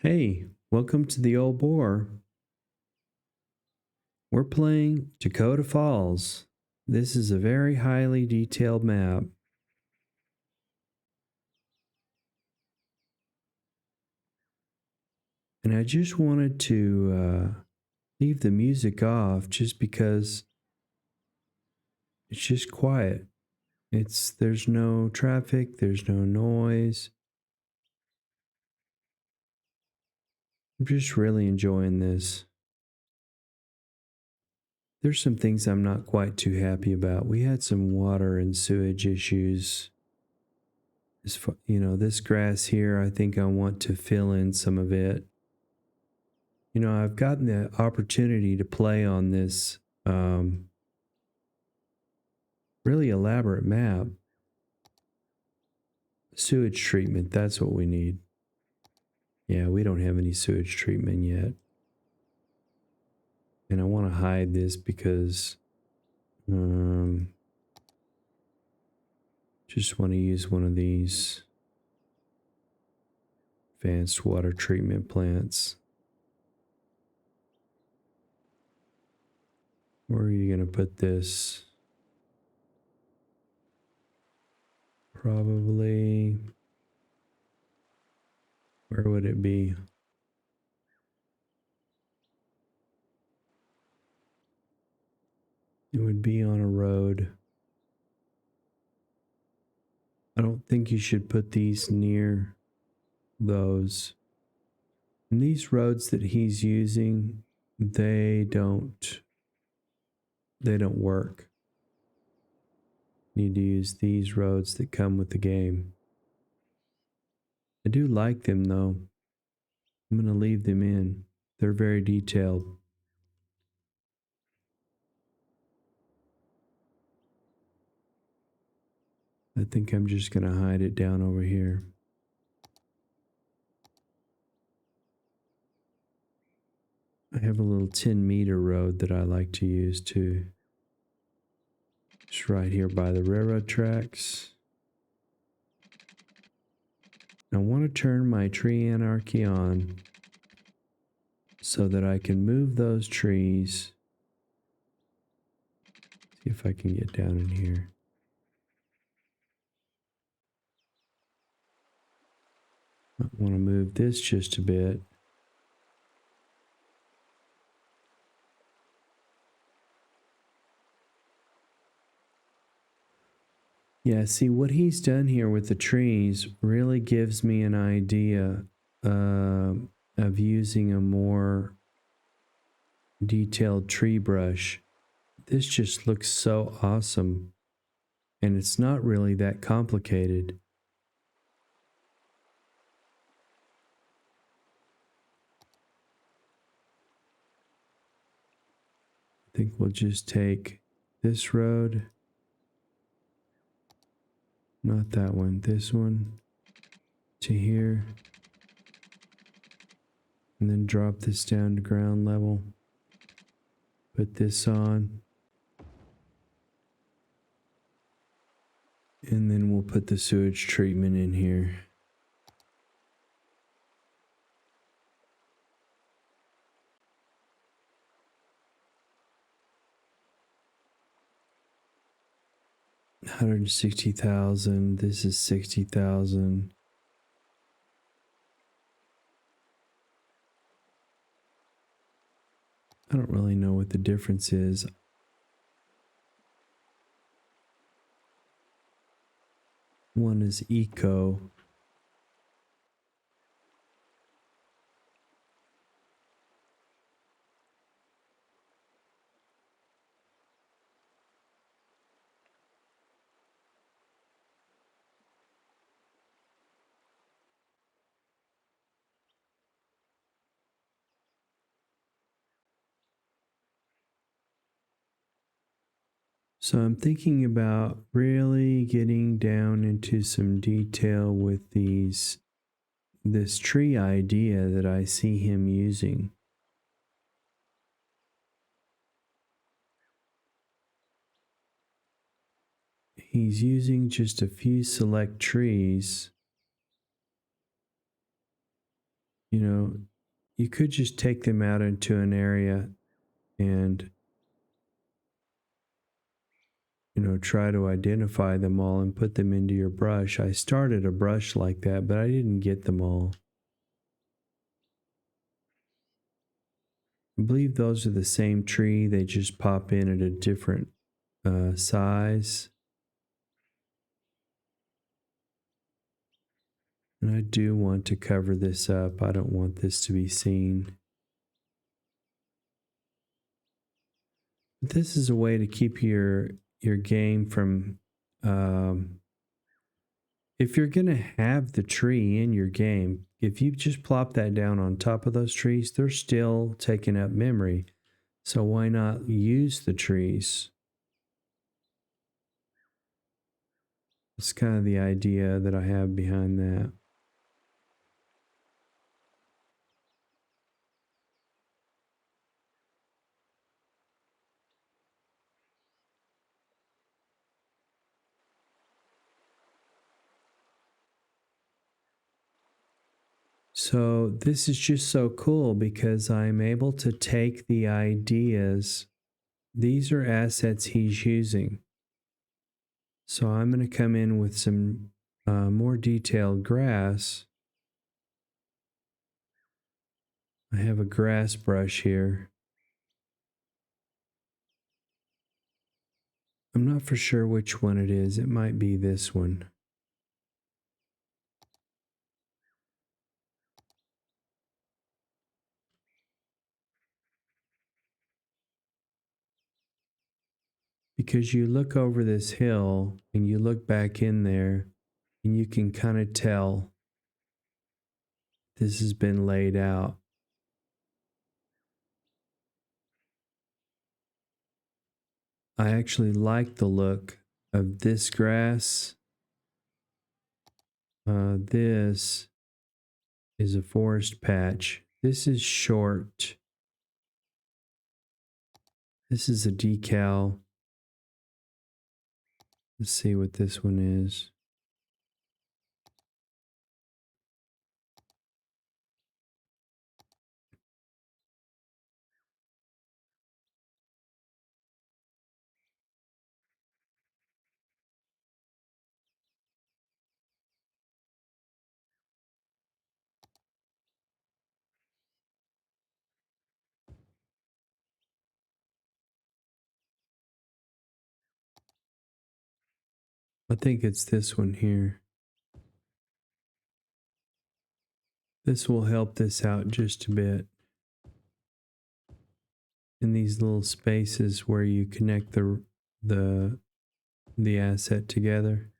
Hey, welcome to the Old Boar. We're playing Dakota Falls. This is a very highly detailed map. And I just wanted to leave the music off just because it's just quiet. There's no traffic, there's no noise. I'm just really enjoying this. There's some things I'm not quite too happy about. We had some water and sewage issues. This grass here, I think I want to fill in some of it. I've gotten the opportunity to play on this really elaborate map. Sewage treatment, that's what we need. Yeah, we don't have any sewage treatment yet. And I want to hide this because just want to use one of these advanced water treatment plants. Where are you going to put this? Probably, where would it be? It would be on a road. I don't think you should put these near those. And these roads that he's using, they don't work. You need to use these roads that come with the game. I do like them though. I'm going to leave them in. They're very detailed. I think I'm just going to hide it down over here. I have a little 10-meter road that I like to use too. It's right here by the railroad tracks. I want to turn my tree anarchy on so that I can move those trees. See if I can get down in here. I want to move this just a bit. Yeah, see what he's done here with the trees really gives me an idea of using a more detailed tree brush. This just looks so awesome, and it's not really that complicated. I think we'll just take this road. Not that one, this one to here. And then drop this down to ground level. Put this on. And then we'll put the sewage treatment in here. $160,000. This is $60,000. I don't really know what the difference is. One is eco. So I'm thinking about really getting down into some detail with this tree idea that I see him using. He's using just a few select trees. You know, you could just take them out into an area and, try to identify them all and put them into your brush. I started a brush like that, but I didn't get them all. I believe those are the same tree. They just pop in at a different size. And I do want to cover this up. I don't want this to be seen. But this is a way to keep your game from if you're going to have the tree in your game, if you just plop that down on top of those trees, they're still taking up memory. So why not use the trees? It's kind of the idea that I have behind that. So this is just so cool because I'm able to take the ideas. These are assets he's using. So I'm going to come in with some more detailed grass. I have a grass brush here. I'm not for sure which one it is. It might be this one. Because you look over this hill and you look back in there and you can kind of tell this has been laid out. I actually like the look of this grass. This is a forest patch. This is short. This is a decal. Let's see what this one is. I think it's this one here. This will help this out just a bit. In these little spaces where you connect the the asset together.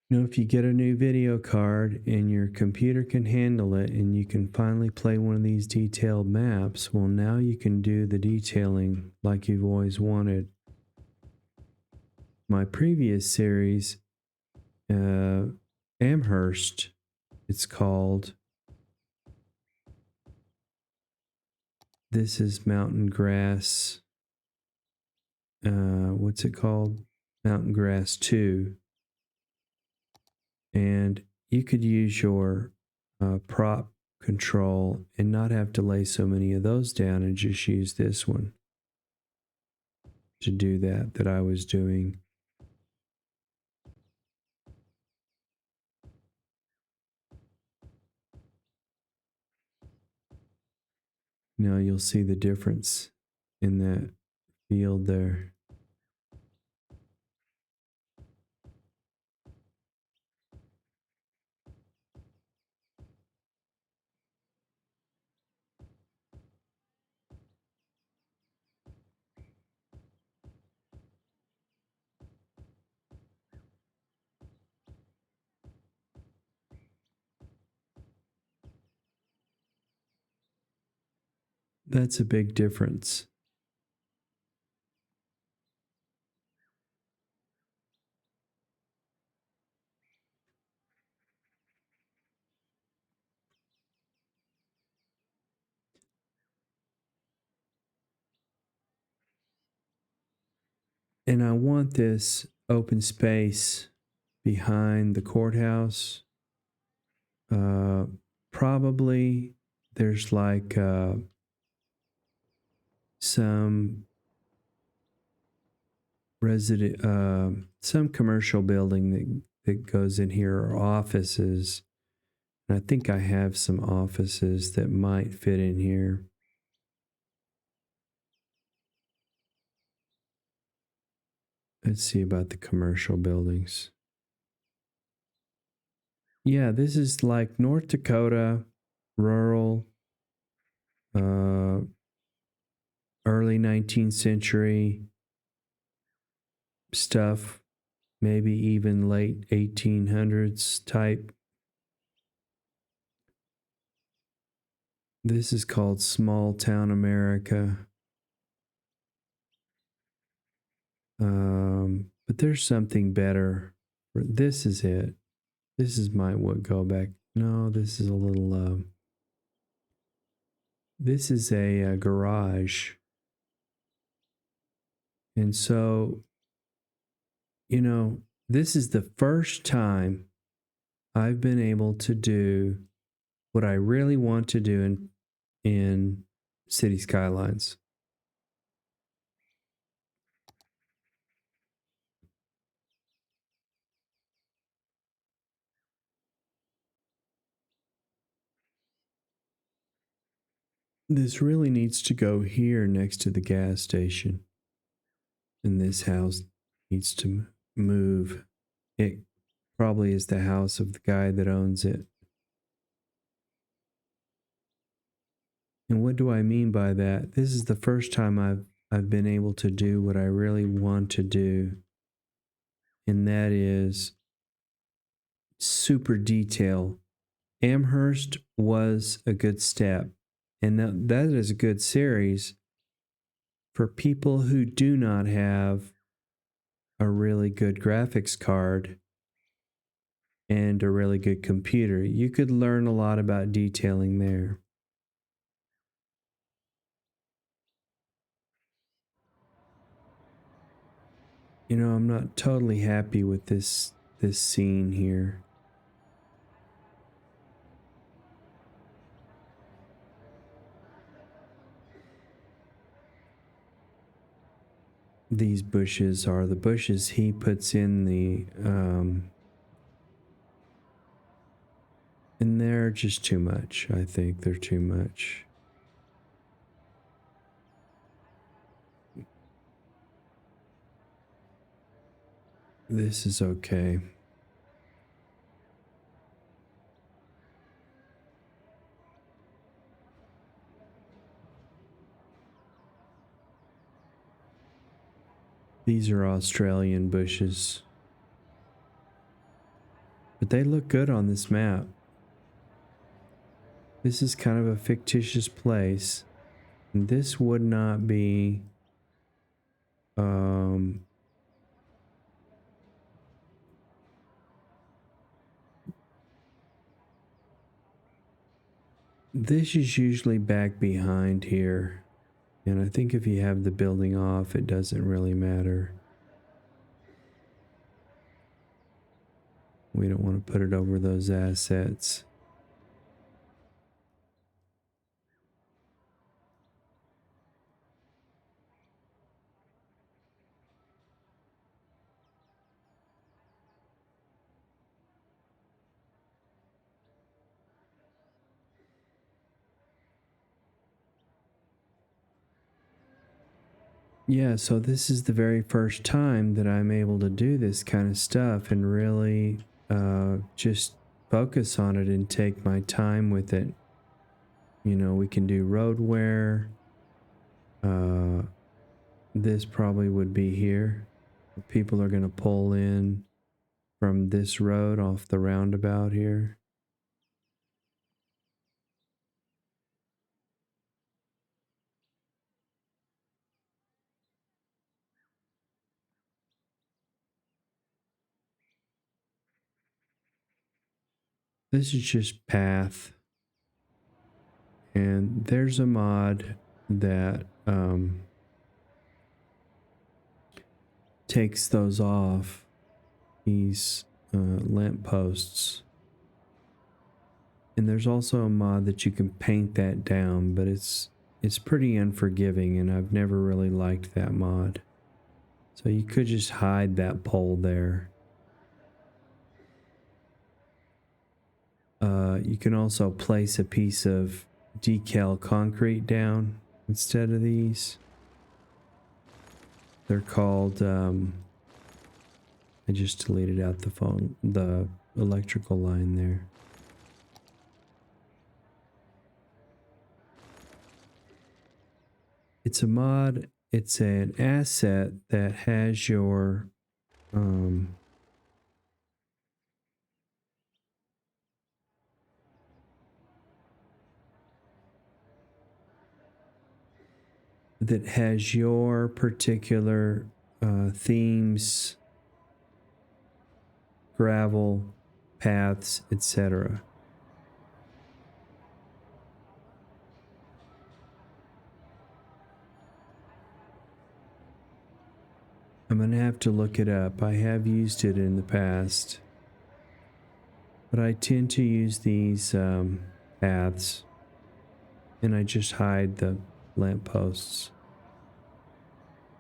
If you get a new video card and your computer can handle it and you can finally play one of these detailed maps, well, now you can do the detailing like you've always wanted. My previous series, Amherst, it's called. This is mountain grass. What's it called? Mountain grass 2. And you could use your prop control and not have to lay so many of those down and just use this one to do that I was doing. Now you'll see the difference in that field there. That's a big difference. And I want this open space behind the courthouse. Uh, Probably there's like some some commercial building that goes in here, or offices. And I think I have some offices that might fit in here. Let's see about the commercial buildings. Yeah, this is like North Dakota, rural, uh, early 19th century stuff, maybe even late 1800s type. This is called Small Town America. But there's something better. This is it. This is my what go back. No, this is a little. This is a garage, and so you know this is the first time I've been able to do what I really want to do in City Skylines. This really needs to go here next to the gas station. And this house needs to move. It probably is the house of the guy that owns it. And what do I mean by that? This is the first time I've been able to do what I really want to do. And that is super detail. Amherst was a good step. And that is a good series for people who do not have a really good graphics card and a really good computer. You could learn a lot about detailing there. You know, I'm not totally happy with this scene here. These bushes are the bushes he puts in the and they're just too much. I think they're too much. This is okay. These are Australian bushes. But they look good on this map. This is kind of a fictitious place. And this would not be this is usually back behind here. And I think if you have the building off, it doesn't really matter. We don't want to put it over those assets. Yeah, so this is the very first time that I'm able to do this kind of stuff and really just focus on it and take my time with it. You know, we can do road wear. This probably would be here. People are going to pull in from this road off the roundabout here. This is just path. And there's a mod that takes those off, these lamp posts. And there's also a mod that you can paint that down, but it's pretty unforgiving, and I've never really liked that mod. So you could just hide that pole there. You can also place a piece of decal concrete down instead of these. They're called, I just deleted out the electrical line there. It's a mod, it's an asset that has your, that has your particular themes, gravel, paths, etc. I'm going to have to look it up. I have used it in the past, but I tend to use these paths, and I just hide the lampposts.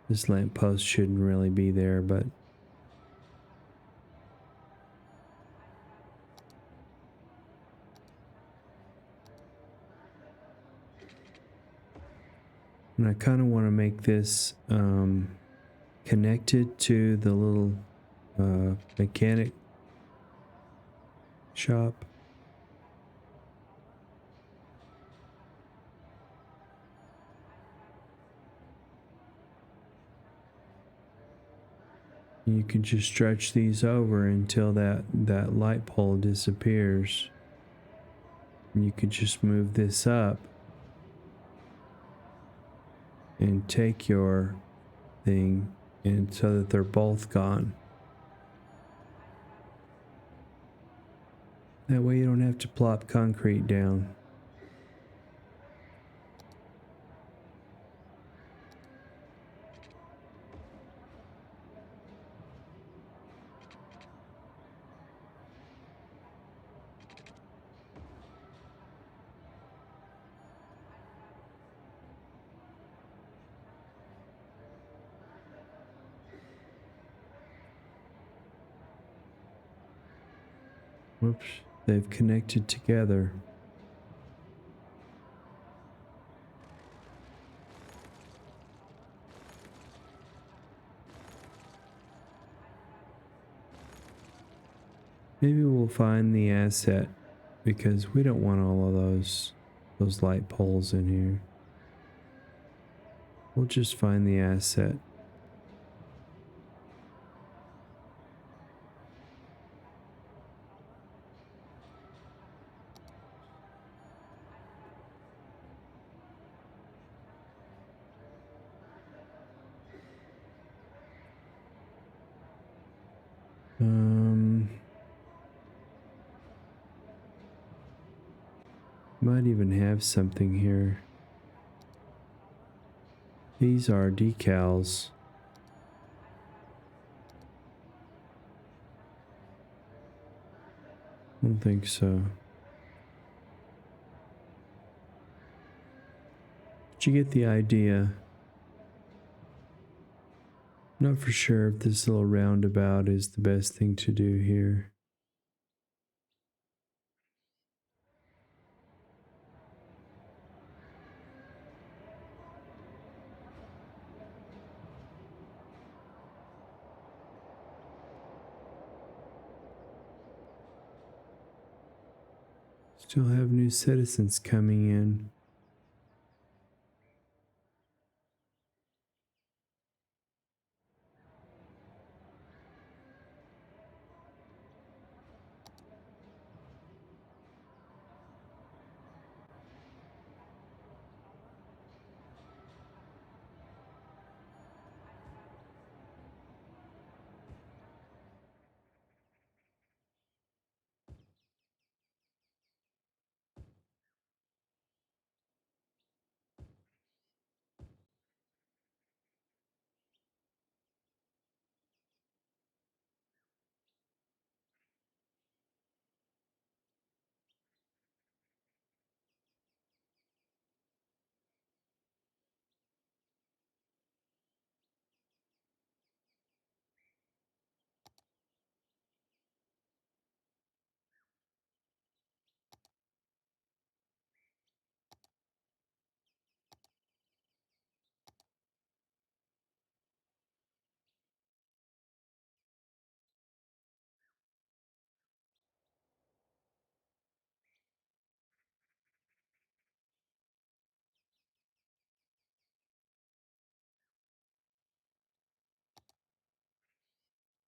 This lamppost shouldn't really be there, but and I kind of want to make this connected to the little mechanic shop. You can just stretch these over until that light pole disappears. And you could just move this up and take your thing, and so that they're both gone. That way you don't have to plop concrete down. Whoops, they've connected together. Maybe we'll find the asset, because we don't want all of those light poles in here. We'll just find the asset. Might even have something here. These are decals. I don't think so. But you get the idea. Not for sure if this little roundabout is the best thing to do here. Still have new citizens coming in.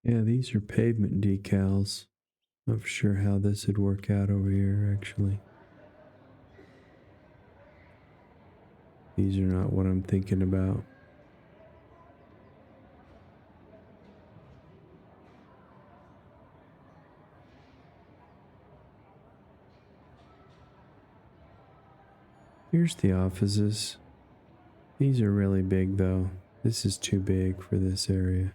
Yeah, these are pavement decals. Not sure how this would work out over here, actually. These are not what I'm thinking about. Here's the offices. These are really big, though. This is too big for this area.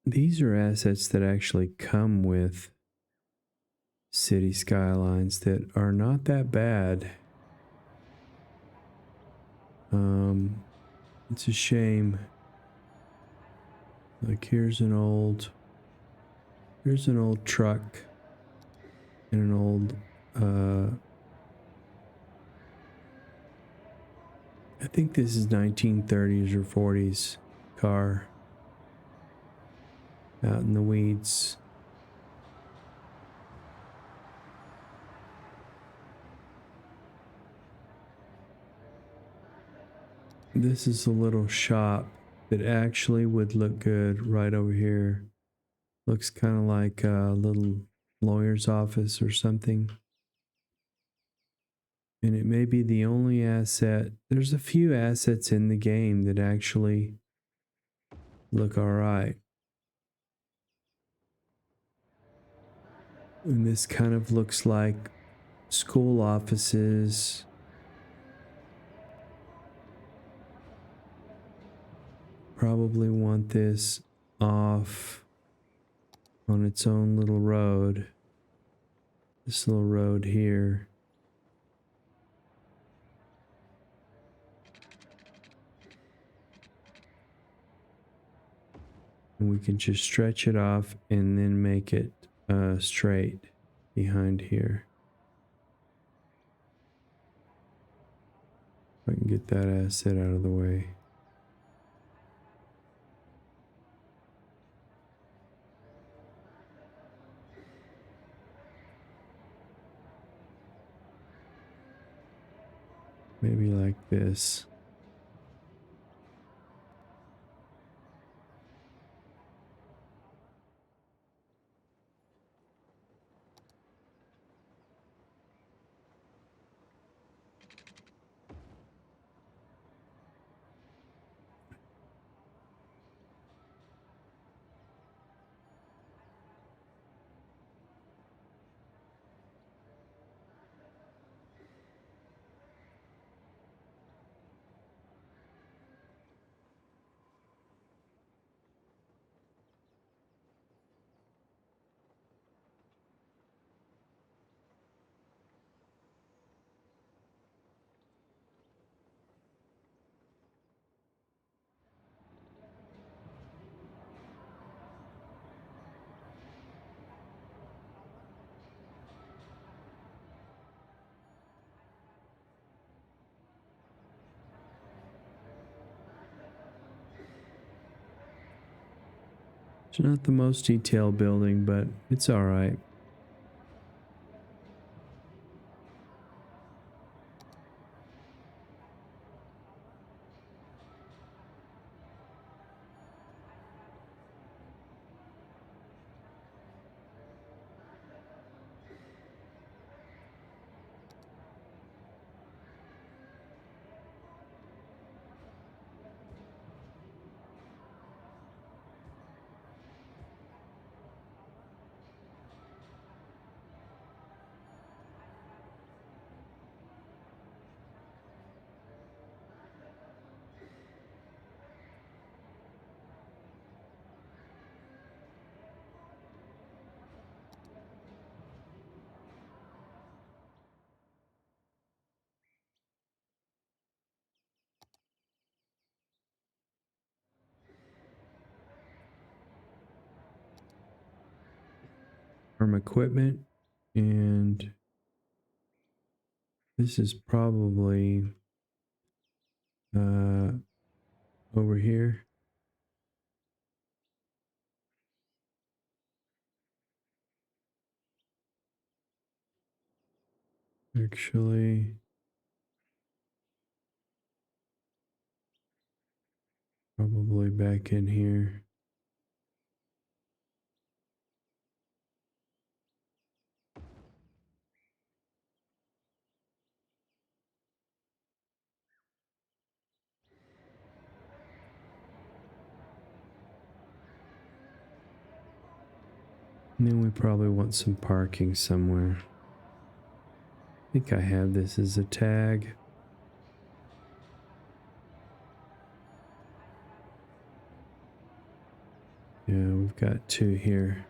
These are assets that actually come with city skylines that are not that bad. It's a shame. Like here's an old truck and an old I think this is 1930s or 40s car out in the weeds. This is a little shop that actually would look good right over here. Looks kind of like a little lawyer's office or something. And it may be the only asset. There's a few assets in the game that actually look all right. And this kind of looks like school offices. Probably want this off on its own little road. This little road here. And we can just stretch it off and then make it straight behind here. If I can get that asset out of the way. Maybe like this. It's not the most detailed building, but it's all right. Farm equipment, and this is probably over here. Actually, probably back in here. And then we probably want some parking somewhere. I think I have this as a tag. Yeah, we've got two here.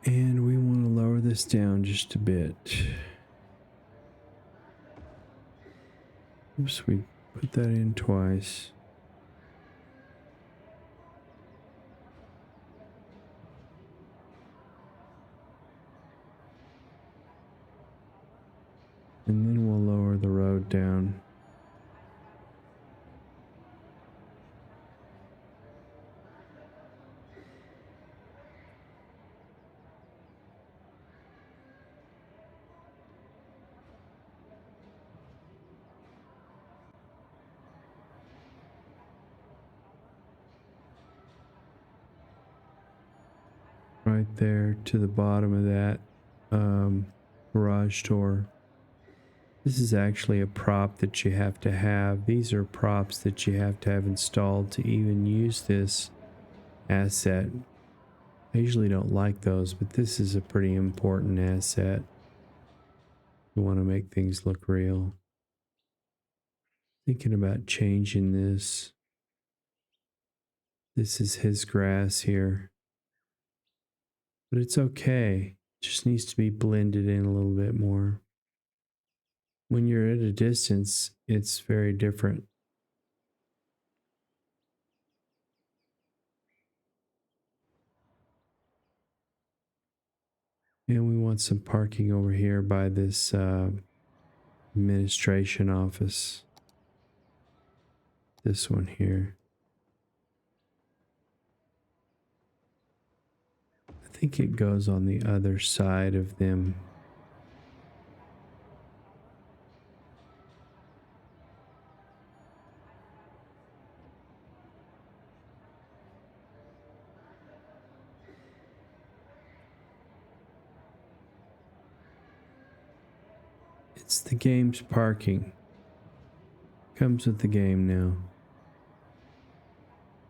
And we want to lower this down just a bit. Oops, we put that in twice. And then we'll lower the road down. Right there to the bottom of that garage door. This is actually a prop that you have to have. These are props that you have to have installed to even use this asset. I usually don't like those, but this is a pretty important asset. You want to make things look real. Thinking about changing this. This is his grass here. But it's okay. It just needs to be blended in a little bit more. When you're at a distance, it's very different. And we want some parking over here by this administration office. This one here. I think it goes on the other side of them. It's the game's parking. Comes with the game now.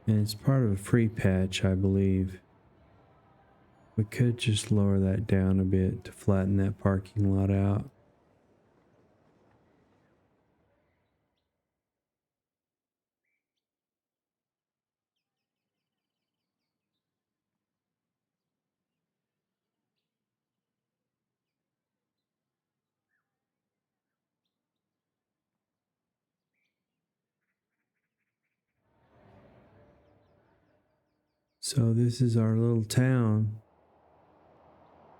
And it's part of a free patch, I believe. We could just lower that down a bit to flatten that parking lot out. So this is our little town,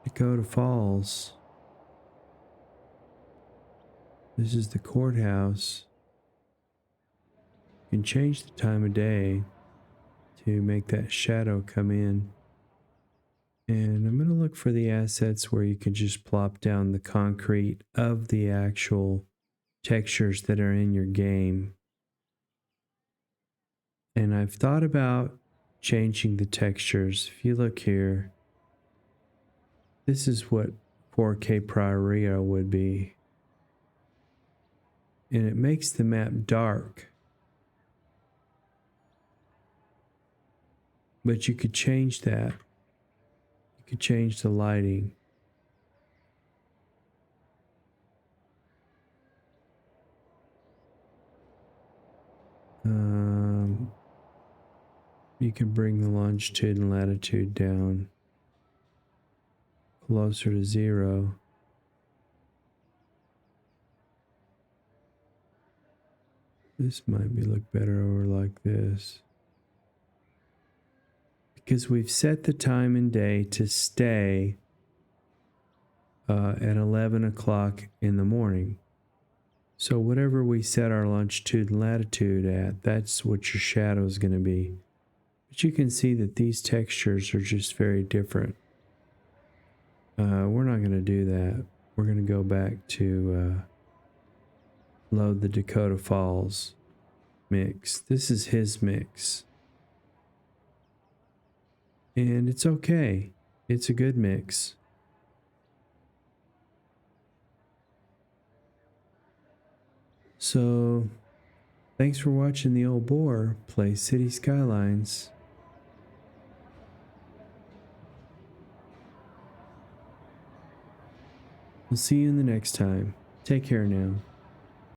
Dakota Falls. This is the courthouse. You can change the time of day to make that shadow come in. And I'm going to look for the assets where you can just plop down the concrete of the actual textures that are in your game. And I've thought about changing the textures. If you look here, this is what 4K Prioria would be. And it makes the map dark. But you could change that. You could change the lighting. You can bring the longitude and latitude down closer to 0. This might be look better over like this. Because we've set the time and day to stay at 11 o'clock in the morning. So whatever we set our longitude and latitude at, that's what your shadow is going to be. But you can see that these textures are just very different. We're not going to do that. We're going to go back to load the Dakota Falls mix. This is his mix. And it's okay. It's a good mix. So, thanks for watching the old boar play City Skylines. We'll see you in the next time. Take care now.